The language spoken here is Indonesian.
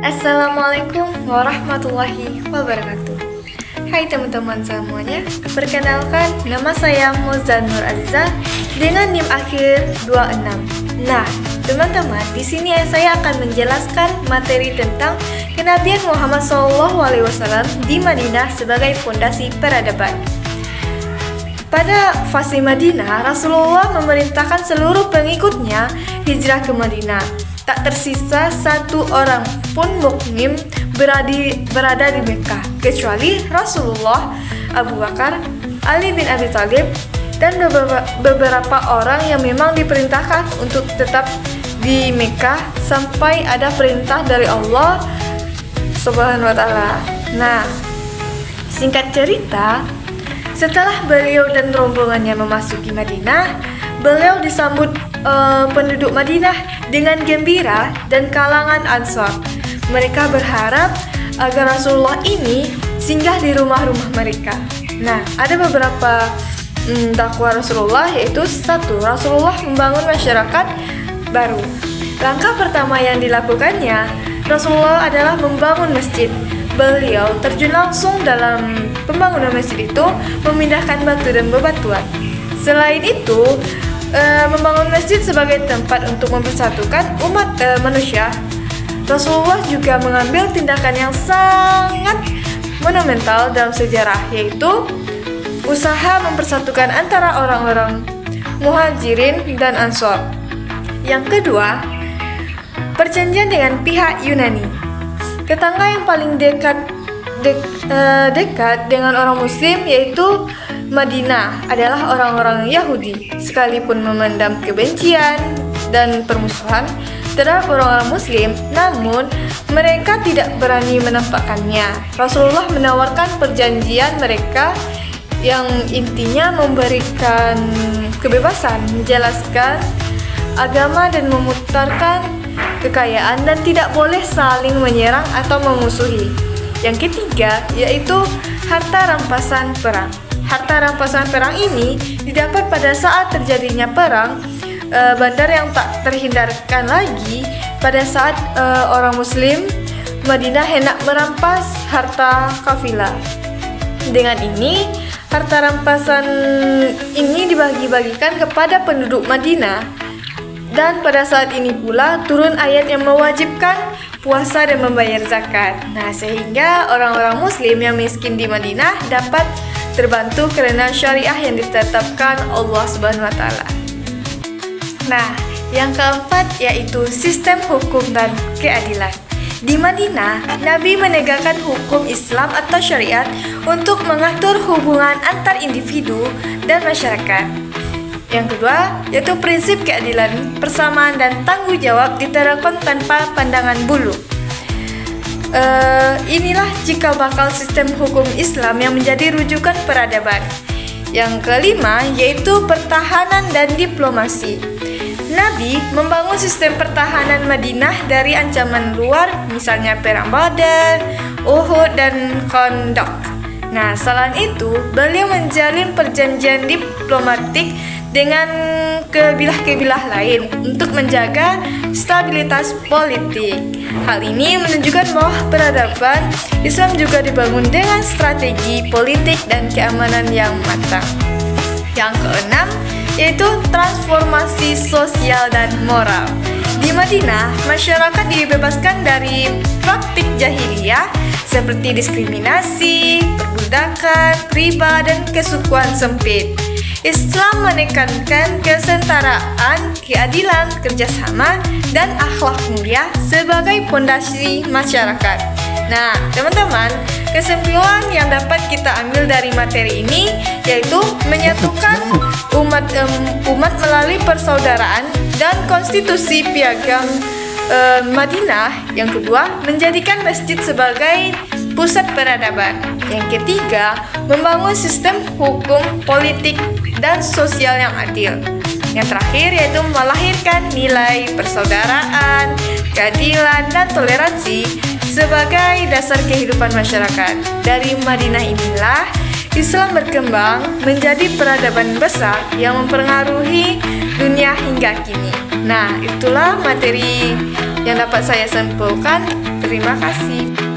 Assalamualaikum warahmatullahi wabarakatuh. Hai teman-teman semuanya, perkenalkan nama saya Muzan Nur Aziza dengan NIM akhir 26. Nah, teman-teman, di sini saya akan menjelaskan materi tentang kenabian Muhammad SAW di Madinah sebagai fondasi peradaban. Pada fase Madinah, Rasulullah memerintahkan seluruh pengikutnya hijrah ke Madinah. Tak tersisa satu orang pun mukmin berada di Mekah, kecuali Rasulullah, Abu Bakar, Ali bin Abi Thalib, dan beberapa orang yang memang diperintahkan untuk tetap di Mekah sampai ada perintah dari Allah Subhanahu wa Ta'ala. Nah, singkat cerita, setelah beliau dan rombongannya memasuki Madinah, beliau disambut penduduk Madinah dengan gembira dan kalangan Ansar. Mereka berharap agar Rasulullah ini singgah di rumah-rumah mereka. Nah, ada beberapa dakwah Rasulullah, yaitu satu, Rasulullah membangun masyarakat baru. Langkah pertama yang dilakukannya Rasulullah adalah membangun masjid. Beliau terjun langsung dalam pembangunan masjid itu, memindahkan batu dan bebatuan. Selain itu, membangun masjid sebagai tempat untuk mempersatukan umat manusia, Rasulullah juga mengambil tindakan yang sangat monumental dalam sejarah, yaitu usaha mempersatukan antara orang-orang Muhajirin dan Ansor. Yang kedua, perjanjian dengan pihak Yunani. Tetangga yang paling dekat dengan orang Muslim, yaitu Madinah, adalah orang-orang Yahudi. Sekalipun memendam kebencian dan permusuhan terhadap orang-orang Muslim, namun mereka tidak berani menampakkannya. Rasulullah menawarkan perjanjian mereka yang intinya memberikan kebebasan menjelaskan agama dan memutarkan kekayaan, dan tidak boleh saling menyerang atau memusuhi. Yang ketiga, yaitu harta rampasan perang. Harta rampasan perang ini didapat pada saat terjadinya perang bandar yang tak terhindarkan lagi pada saat orang Muslim Madinah hendak merampas harta kafilah. Dengan ini, harta rampasan ini dibagi-bagikan kepada penduduk Madinah, dan pada saat ini pula turun ayat yang mewajibkan puasa dan membayar zakat. Nah, sehingga orang-orang Muslim yang miskin di Madinah dapat terbantu karena syariah yang ditetapkan Allah Subhanahu wa Ta'ala. Nah, yang keempat yaitu sistem hukum dan keadilan. Di Madinah, Nabi menegakkan hukum Islam atau syariat untuk mengatur hubungan antar individu dan masyarakat. Yang kedua, yaitu prinsip keadilan, persamaan dan tanggung jawab diterapkan tanpa pandangan bulu. Inilah cikal bakal sistem hukum Islam yang menjadi rujukan peradaban. Yang kelima, yaitu pertahanan dan diplomasi. Nabi membangun sistem pertahanan Madinah dari ancaman luar, misalnya perang Badar, Uhud, dan Khandaq. Nah, selain itu, beliau menjalin perjanjian diplomatik dengan kabilah-kabilah lain untuk menjaga stabilitas politik. Hal ini menunjukkan bahwa peradaban Islam juga dibangun dengan strategi politik dan keamanan yang matang. Yang keenam, yaitu transformasi sosial dan moral. Di Madinah, masyarakat dibebaskan dari praktik jahiliyah seperti diskriminasi, perbudakan, riba, dan kesukuan sempit. Islam menekankan kesetaraan, keadilan, kerjasama, dan akhlak mulia sebagai fondasi masyarakat. Nah, teman-teman, kesimpulan yang dapat kita ambil dari materi ini yaitu menyatukan umat melalui persaudaraan dan konstitusi piagam Madinah. Yang kedua, menjadikan masjid sebagai pusat peradaban. Yang ketiga, membangun sistem hukum, politik, dan sosial yang adil. Yang terakhir yaitu melahirkan nilai persaudaraan, keadilan, dan toleransi sebagai dasar kehidupan masyarakat. Dari Madinah inilah Islam berkembang menjadi peradaban besar yang mempengaruhi dunia hingga kini. Nah, itulah materi yang dapat saya simpulkan. Terima kasih.